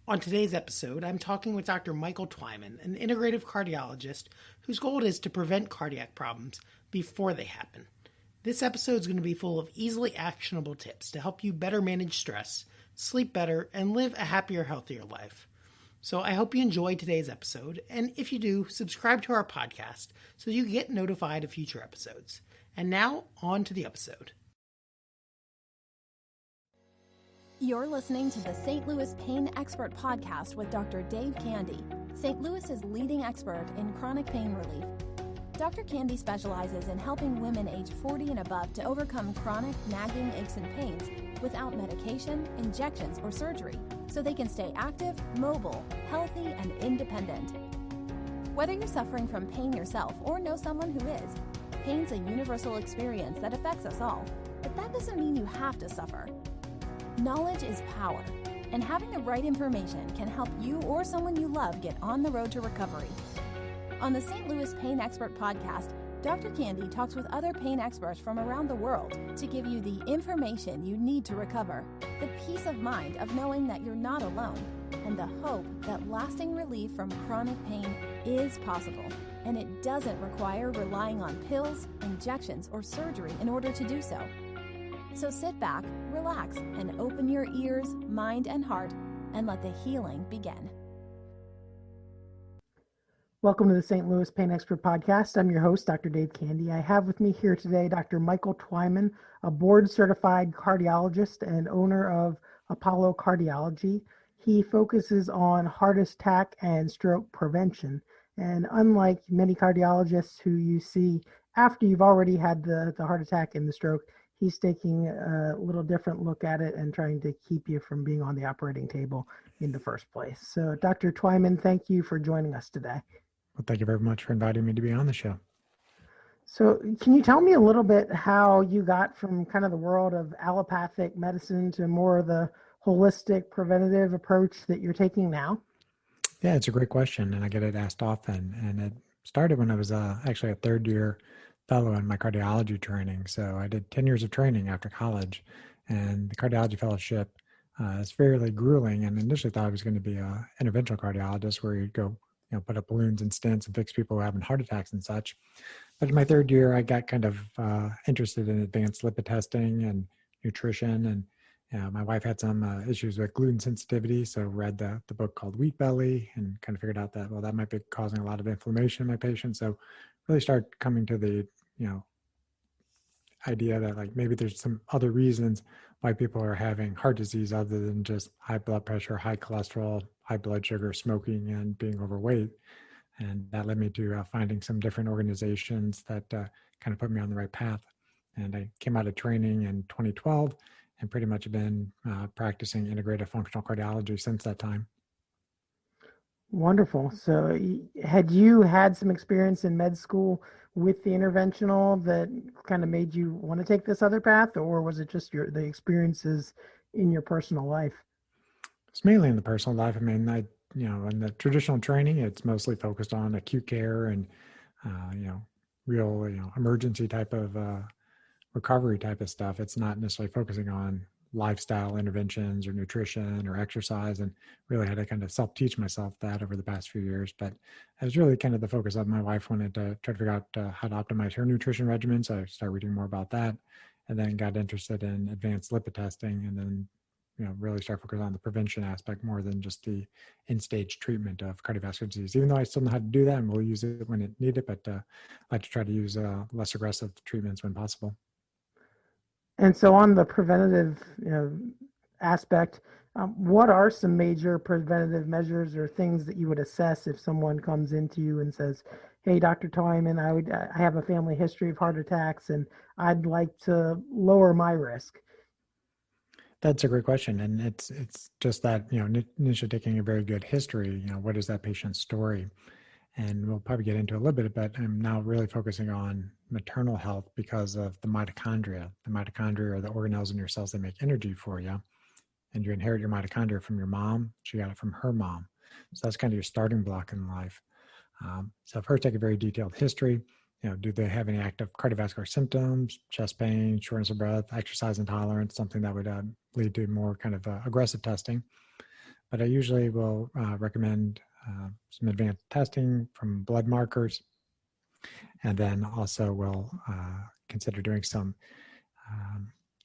On today's episode, I'm talking with Dr. Michael Twyman, an integrative cardiologist whose goal is to prevent cardiac problems before they happen. This episode is going to be full of easily actionable tips to help you better manage stress, sleep better, and live a happier, healthier life. So I hope you enjoyed today's episode, and if you do, subscribe to our podcast so you get notified of future episodes. And now, on to the episode. You're listening to the St. Louis Pain Expert Podcast with Dr. Dave Candy, St. Louis's leading expert in chronic pain relief. Dr. Candy specializes in helping women age 40 and above to overcome chronic, nagging aches and pains without medication, injections, or surgery, so they can stay active, mobile, healthy, and independent. Whether you're suffering from pain yourself or know someone who is, pain's a universal experience that affects us all, but that doesn't mean you have to suffer. Knowledge is power, and having the right information can help you or someone you love get on the road to recovery. On the St. Louis Pain Expert Podcast, Dr. Candy talks with other pain experts from around the world to give you the information you need to recover, the peace of mind of knowing that you're not alone, and the hope that lasting relief from chronic pain is possible, and it doesn't require relying on pills, injections, or surgery in order to do so. So sit back, relax, and open your ears, mind, and heart, and let the healing begin. Welcome to the St. Louis Pain Expert Podcast. I'm your host, Dr. Dave Candy. I have with me here today Dr. Michael Twyman, a board-certified cardiologist and owner of Apollo Cardiology. He focuses on heart attack and stroke prevention. And unlike many cardiologists who you see after you've already had the heart attack and the stroke, he's taking a little different look at it and trying to keep you from being on the operating table in the first place. So, Dr. Twyman, thank you for joining us today. Well, thank you very much for inviting me to be on the show. So, can you tell me a little bit how you got from kind of the world of allopathic medicine to more of the holistic preventative approach that you're taking now? Yeah, it's a great question, and I get it asked often. And it started when I was actually a third-year fellow in my cardiology training. So I did 10 years of training after college, and the cardiology fellowship is fairly grueling. And initially thought I was going to be an interventional cardiologist where you'd go, put up balloons and stents and fix people who are having heart attacks and such. But in my third year, I got kind of interested in advanced lipid testing and nutrition. And my wife had some issues with gluten sensitivity, so read the book called Wheat Belly and kind of figured out that, well, that might be causing a lot of inflammation in my patients. So really start coming to the idea that like maybe there's some other reasons why people are having heart disease other than just high blood pressure, high cholesterol, high blood sugar, smoking, and being overweight. And that led me to finding some different organizations that kind of put me on the right path. And I came out of training in 2012 and pretty much been practicing integrative functional cardiology since that time. Wonderful. So had you had some experience in med school with the interventional that kind of made you want to take this other path, or was it just the experiences in your personal life? It's mainly in the personal life. I mean, in the traditional training, it's mostly focused on acute care and, real, emergency type of recovery type of stuff. It's not necessarily focusing on lifestyle interventions or nutrition or exercise, and really had to kind of self-teach myself that over the past few years. But it was really kind of the focus of my wife wanted to try to figure out how to optimize her nutrition regimen. So I started reading more about that and then got interested in advanced lipid testing and then, really start focusing on the prevention aspect more than just the end-stage treatment of cardiovascular disease, even though I still know how to do that and we'll use it when it needed, but I like to try to use less aggressive treatments when possible. And so on the preventative aspect, what are some major preventative measures or things that you would assess if someone comes into you and says, hey, Dr. Twyman, I have a family history of heart attacks and I'd like to lower my risk? That's a great question. And it's just that, initially taking a very good history, what is that patient's story? And we'll probably get into a little bit, but I'm now really focusing on maternal health because of the mitochondria. The mitochondria are the organelles in your cells that make energy for you. And you inherit your mitochondria from your mom. She got it from her mom. So that's kind of your starting block in life. So first, take a very detailed history. Do they have any active cardiovascular symptoms, chest pain, shortness of breath, exercise intolerance, something that would lead to more kind of aggressive testing. but I usually will recommend some advanced testing from blood markers, and then also will consider doing some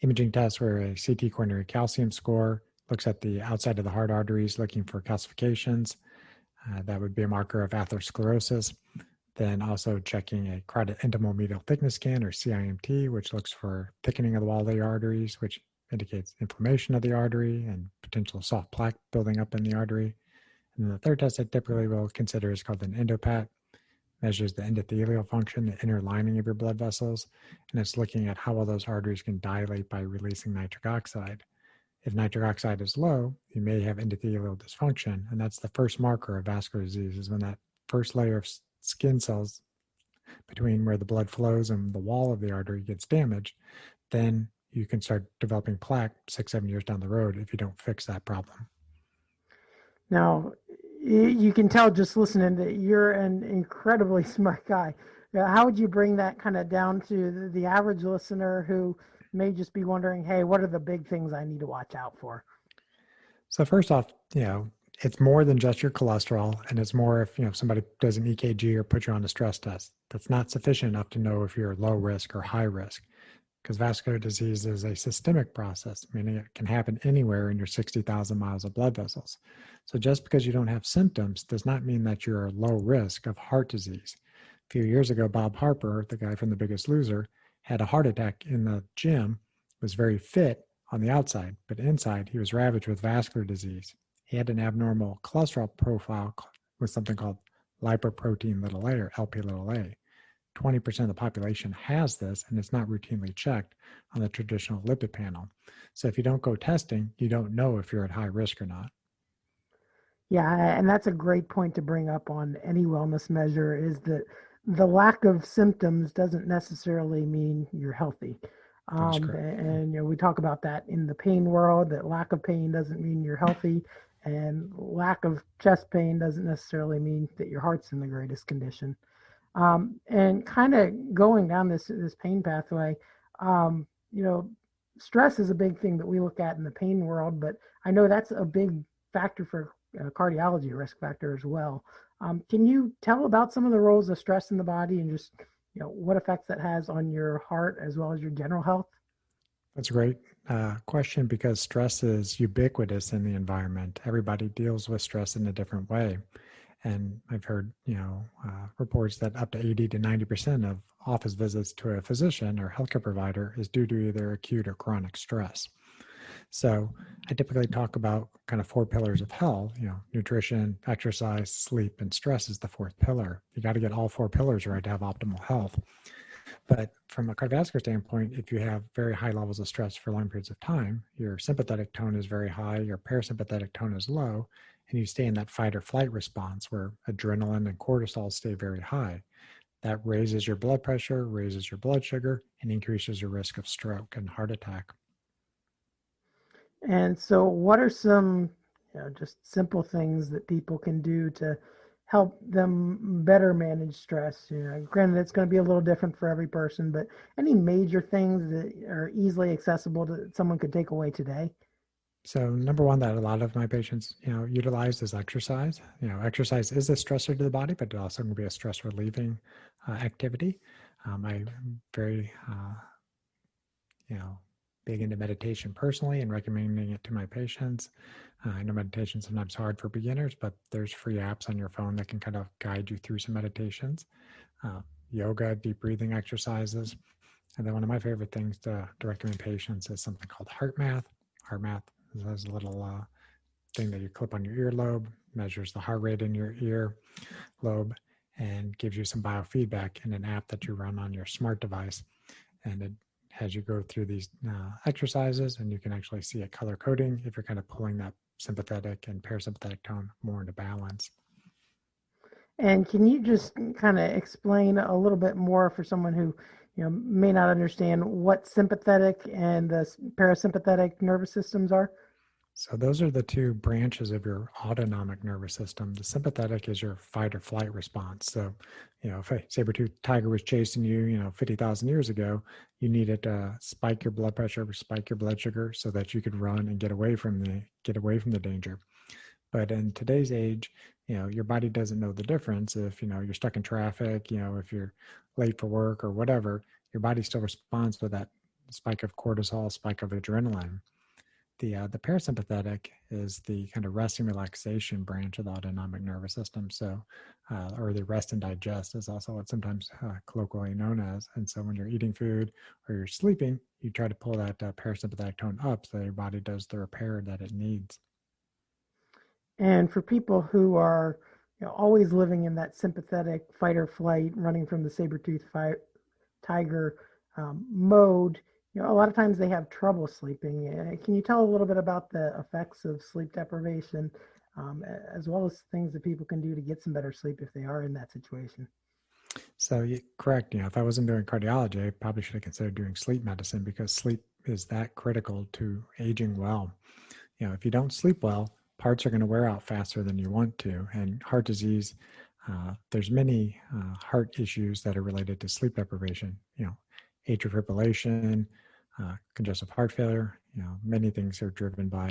imaging tests where a CT coronary calcium score looks at the outside of the heart arteries looking for calcifications. That would be a marker of atherosclerosis. Then also checking a carotid intimal medial thickness scan, or CIMT, which looks for thickening of the wall of the arteries, which indicates inflammation of the artery and potential soft plaque building up in the artery. And then the third test I typically will consider is called an endopat. Measures the endothelial function, the inner lining of your blood vessels, and it's looking at how well those arteries can dilate by releasing nitric oxide. If nitric oxide is low, you may have endothelial dysfunction, and that's the first marker of vascular disease, is when that first layer of skin cells between where the blood flows and the wall of the artery gets damaged. Then you can start developing plaque 6-7 years down the road if you don't fix that problem. Now, you can tell just listening that you're an incredibly smart guy. How would you bring that kind of down to the average listener who may just be wondering, hey, what are the big things I need to watch out for? So first off, it's more than just your cholesterol, and it's more if somebody does an EKG or put you on a stress test. That's not sufficient enough to know if you're low risk or high risk, because vascular disease is a systemic process, meaning it can happen anywhere in your 60,000 miles of blood vessels. So just because you don't have symptoms does not mean that you're low risk of heart disease. A few years ago, Bob Harper, the guy from The Biggest Loser, had a heart attack in the gym, was very fit on the outside, but inside he was ravaged with vascular disease. He had an abnormal cholesterol profile with something called lipoprotein little a, or LP little a. 20% of the population has this, and it's not routinely checked on the traditional lipid panel. So if you don't go testing, you don't know if you're at high risk or not. Yeah, and that's a great point to bring up on any wellness measure, is that the lack of symptoms doesn't necessarily mean you're healthy. And we talk about that in the pain world, that lack of pain doesn't mean you're healthy, and lack of chest pain doesn't necessarily mean that your heart's in the greatest condition. And kind of going down this pain pathway, stress is a big thing that we look at in the pain world, but I know that's a big factor for cardiology, risk factor as well. Can you tell about some of the roles of stress in the body and just what effects that has on your heart as well as your general health? That's a great question, because stress is ubiquitous in the environment. Everybody deals with stress in a different way. And I've heard, reports that up to 80 to 90% of office visits to a physician or healthcare provider is due to either acute or chronic stress. So I typically talk about kind of 4 pillars of health, nutrition, exercise, sleep, and stress is the 4th pillar. You got to get all 4 pillars right to have optimal health. But from a cardiovascular standpoint, if you have very high levels of stress for long periods of time, your sympathetic tone is very high, your parasympathetic tone is low, and you stay in that fight or flight response where adrenaline and cortisol stay very high. That raises your blood pressure, raises your blood sugar, and increases your risk of stroke and heart attack. And so what are some just simple things that people can do to help them better manage stress? Granted, it's going to be a little different for every person, but any major things that are easily accessible that someone could take away today? So number one that a lot of my patients, utilize is exercise. Exercise is a stressor to the body, but it also can be a stress relieving activity. I'm very, big into meditation personally and recommending it to my patients. I know meditation is sometimes hard for beginners, but there's free apps on your phone that can kind of guide you through some meditations. Yoga, deep breathing exercises. And then one of my favorite things to recommend patients is something called heart math. Heart math is a little thing that you clip on your earlobe, measures the heart rate in your ear lobe, and gives you some biofeedback in an app that you run on your smart device. And it has you go through these exercises, and you can actually see a color coding if you're kind of pulling that sympathetic and parasympathetic tone more into balance. And can you just kind of explain a little bit more for someone who may not understand what sympathetic and the parasympathetic nervous systems are? So those are the 2 branches of your autonomic nervous system. The sympathetic is your fight or flight response. So, if a saber-toothed tiger was chasing you, 50,000 years ago, you needed to spike your blood pressure, spike your blood sugar so that you could run and get away from the danger. But in today's age, your body doesn't know the difference. If, you're stuck in traffic, if you're late for work or whatever, your body still responds with that spike of cortisol, spike of adrenaline. The parasympathetic is the kind of rest and relaxation branch of the autonomic nervous system. So, or the rest and digest is also what's sometimes colloquially known as. And so when you're eating food or you're sleeping, you try to pull that parasympathetic tone up so that your body does the repair that it needs. And for people who are always living in that sympathetic fight or flight, running from the saber-toothed tiger mode, a lot of times they have trouble sleeping. Can you tell a little bit about the effects of sleep deprivation, as well as things that people can do to get some better sleep if they are in that situation? So correct. If I wasn't doing cardiology, I probably should have considered doing sleep medicine, because sleep is that critical to aging well. If you don't sleep well, parts are going to wear out faster than you want to. And heart disease, there's many heart issues that are related to sleep deprivation. Atrial fibrillation, congestive heart failure. Many things are driven by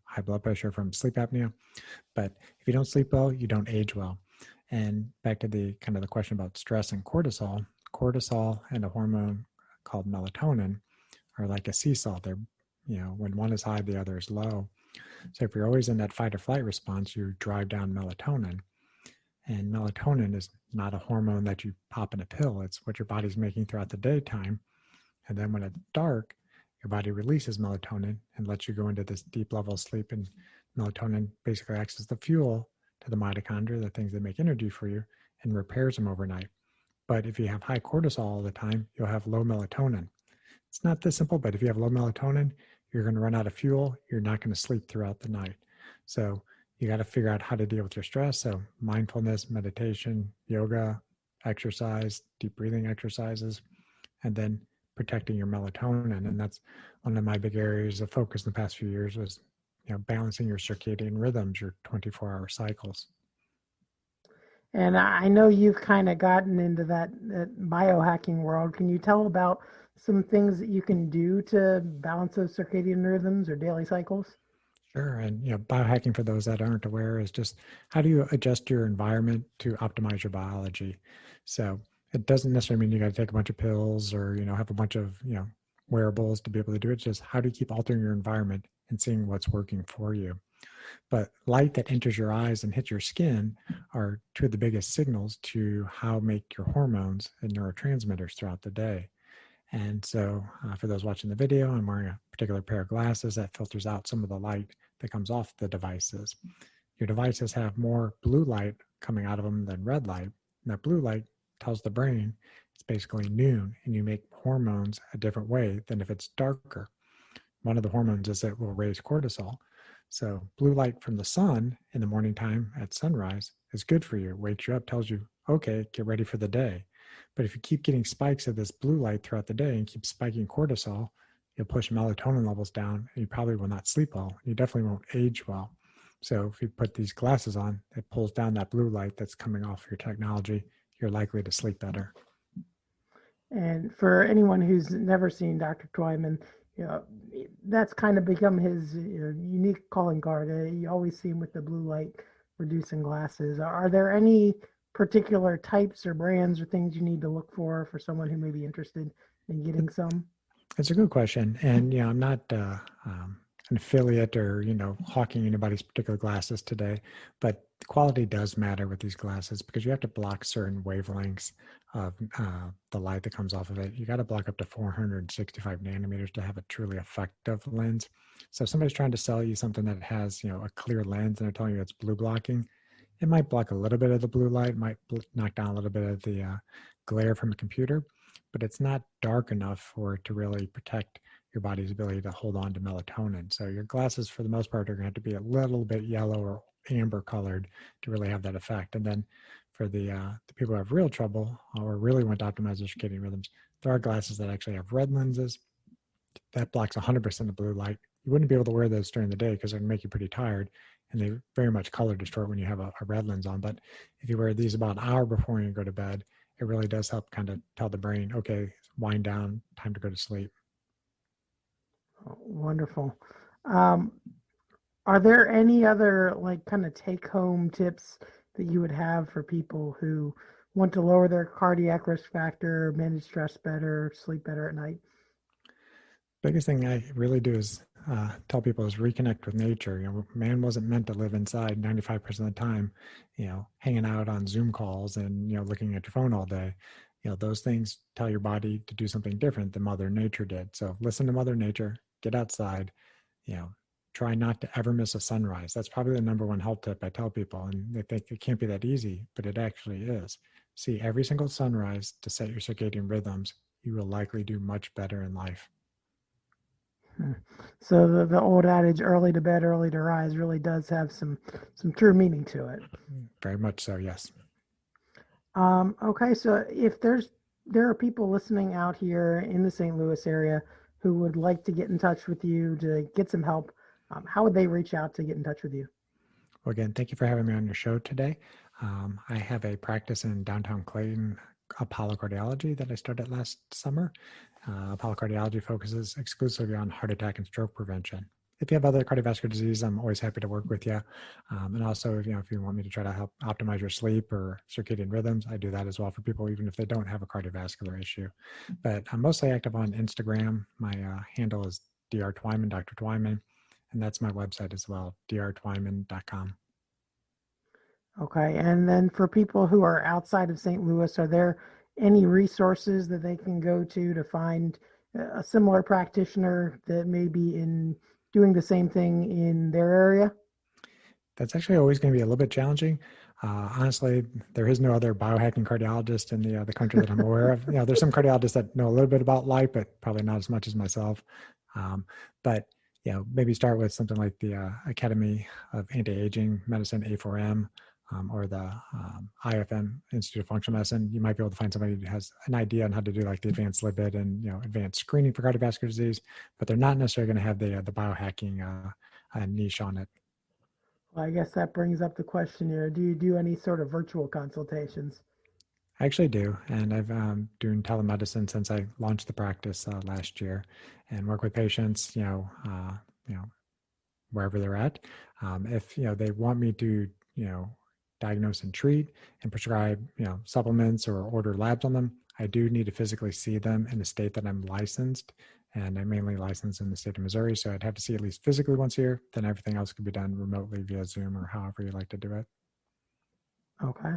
high blood pressure from sleep apnea. But if you don't sleep well, you don't age well. And back to the question about stress and cortisol. Cortisol and a hormone called melatonin are like a seesaw. They're, when one is high, the other is low. So if you're always in that fight or flight response, you drive down melatonin. And melatonin is not a hormone that you pop in a pill. It's what your body's making throughout the daytime. And then when it's dark, your body releases melatonin and lets you go into this deep level of sleep. And melatonin basically acts as the fuel to the mitochondria, the things that make energy for you, and repairs them overnight. But if you have high cortisol all the time, you'll have low melatonin. It's not this simple, but if you have low melatonin, you're going to run out of fuel. You're not going to sleep throughout the night. So you got to figure out how to deal with your stress. So mindfulness, meditation, yoga, exercise, deep breathing exercises, and then protecting your melatonin. And that's one of my big areas of focus in the past few years was, balancing your circadian rhythms, your 24-hour cycles. And I know you've kind of gotten into that biohacking world. Can you tell about some things that you can do to balance those circadian rhythms or daily cycles? Sure. And, biohacking, for those that aren't aware, is just how do you adjust your environment to optimize your biology? So it doesn't necessarily mean you got to take a bunch of pills or, have a bunch of, wearables to be able to do it. It's just how do you keep altering your environment and seeing what's working for you? But light that enters your eyes and hits your skin are two of the biggest signals to how make your hormones and neurotransmitters throughout the day. And so for those watching the video, I'm wearing a particular pair of glasses that filters out some of the light that comes off the devices. Your devices have more blue light coming out of them than red light. And that blue light tells the brain it's basically noon and you make hormones a different way than if it's darker. One of the hormones is that will raise cortisol. So blue light from the sun in the morning time at sunrise is good for you. It wakes you up, tells you, okay, get ready for the day. But if you keep getting spikes of this blue light throughout the day and keep spiking cortisol, you'll push melatonin levels down and you probably will not sleep well. You definitely won't age well. So if you put these glasses on, it pulls down that blue light that's coming off your technology. You're likely to sleep better. And for anyone who's never seen Dr. Twyman, that's kind of become his unique calling card. You always see him with the blue light reducing glasses. Are there any particular types or brands or things you need to look for someone who may be interested in getting some? It's a good question. And, I'm not an affiliate or, hawking anybody's particular glasses today, but quality does matter with these glasses because you have to block certain wavelengths of the light that comes off of it. You got to block up to 465 nanometers to have a truly effective lens. So if somebody's trying to sell you something that has, a clear lens and they're telling you it's blue blocking, it might block a little bit of the blue light, might knock down a little bit of the glare from a computer, but it's not dark enough for it to really protect your body's ability to hold on to melatonin. So your glasses, for the most part, are going to have to be a little bit yellow or amber colored to really have that effect. And then for the people who have real trouble or really want to optimize their circadian rhythms, there are glasses that actually have red lenses that blocks 100% of blue light. You wouldn't be able to wear those during the day because they can make you pretty tired, and they very much color distort when you have a red lens on. But if you wear these about an hour before you go to bed, it really does help kind of tell the brain, okay, wind down, time to go to sleep. Oh, wonderful. Are there any other like kind of take home tips that you would have for people who want to lower their cardiac risk factor, manage stress better, sleep better at night? Biggest thing I really do is tell people is reconnect with nature. Man wasn't meant to live inside 95% of the time, hanging out on Zoom calls and, looking at your phone all day. Those things tell your body to do something different than Mother Nature did. So listen to Mother Nature, get outside, try not to ever miss a sunrise. That's probably the number one health tip I tell people. And they think it can't be that easy, but it actually is. See every single sunrise to set your circadian rhythms. You will likely do much better in life. So the old adage, early to bed, early to rise, really does have some true meaning to it. Very much so, yes. Okay, so if there are people listening out here in the St. Louis area who would like to get in touch with you to get some help, how would they reach out to get in touch with you? Well, again, thank you for having me on your show today. I have a practice in downtown Clayton, Apollo Cardiology, that I started last summer. Apollo Cardiology focuses exclusively on heart attack and stroke prevention. If you have other cardiovascular disease, I'm always happy to work with you. And also, if you want me to try to help optimize your sleep or circadian rhythms, I do that as well for people, even if they don't have a cardiovascular issue. But I'm mostly active on Instagram. My handle is Dr Twyman, Dr Twyman, and that's my website as well, drtwyman.com. Okay, and then for people who are outside of St. Louis, are there any resources that they can go to find a similar practitioner that may be doing the same thing in their area? That's actually always going to be a little bit challenging. Honestly, there is no other biohacking cardiologist in the country that I'm aware of. There's some cardiologists that know a little bit about life, but probably not as much as myself. But maybe start with something like the Academy of Anti-Aging Medicine, A4M, or the IFM, Institute of Functional Medicine. You might be able to find somebody who has an idea on how to do like the advanced lipid and advanced screening for cardiovascular disease, but they're not necessarily going to have the biohacking niche on it. Well, I guess that brings up the question here. Do you do any sort of virtual consultations? I actually do, and I've doing telemedicine since I launched the practice last year, and work with patients, wherever they're at. If they want me to, diagnose and treat and prescribe, supplements or order labs on them, I do need to physically see them in the state that I'm licensed, and I'm mainly licensed in the state of Missouri. So I'd have to see at least physically once a year. Then everything else could be done remotely via Zoom or however you like to do it. Okay.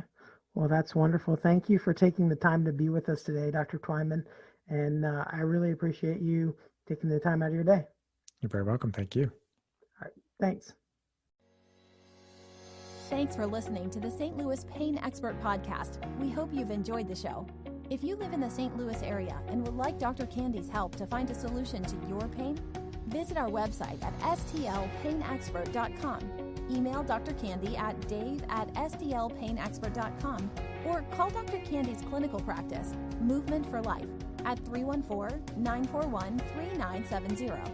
Well, that's wonderful. Thank you for taking the time to be with us today, Dr. Twyman. And I really appreciate you taking the time out of your day. You're very welcome. Thank you. All right. Thanks. Thanks for listening to the St. Louis Pain Expert Podcast. We hope you've enjoyed the show. If you live in the St. Louis area and would like Dr. Candy's help to find a solution to your pain, visit our website at stlpainexpert.com. Email Dr. Candy at dave@stlpainexpert.com or call Dr. Candy's clinical practice, Movement for Life, at 314-941-3970.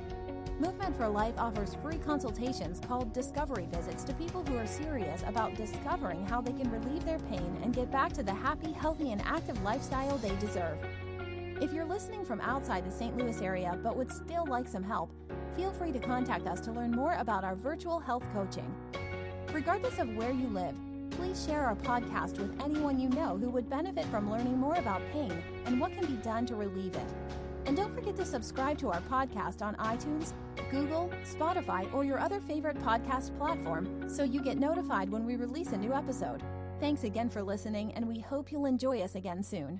Movement for Life offers free consultations called discovery visits to people who are serious about discovering how they can relieve their pain and get back to the happy, healthy, and active lifestyle they deserve. If you're listening from outside the St. Louis area but would still like some help, feel free to contact us to learn more about our virtual health coaching. Regardless of where you live, please share our podcast with anyone you know who would benefit from learning more about pain and what can be done to relieve it. And don't forget to subscribe to our podcast on iTunes, Google, Spotify, or your other favorite podcast platform so you get notified when we release a new episode. Thanks again for listening, and we hope you'll enjoy us again soon.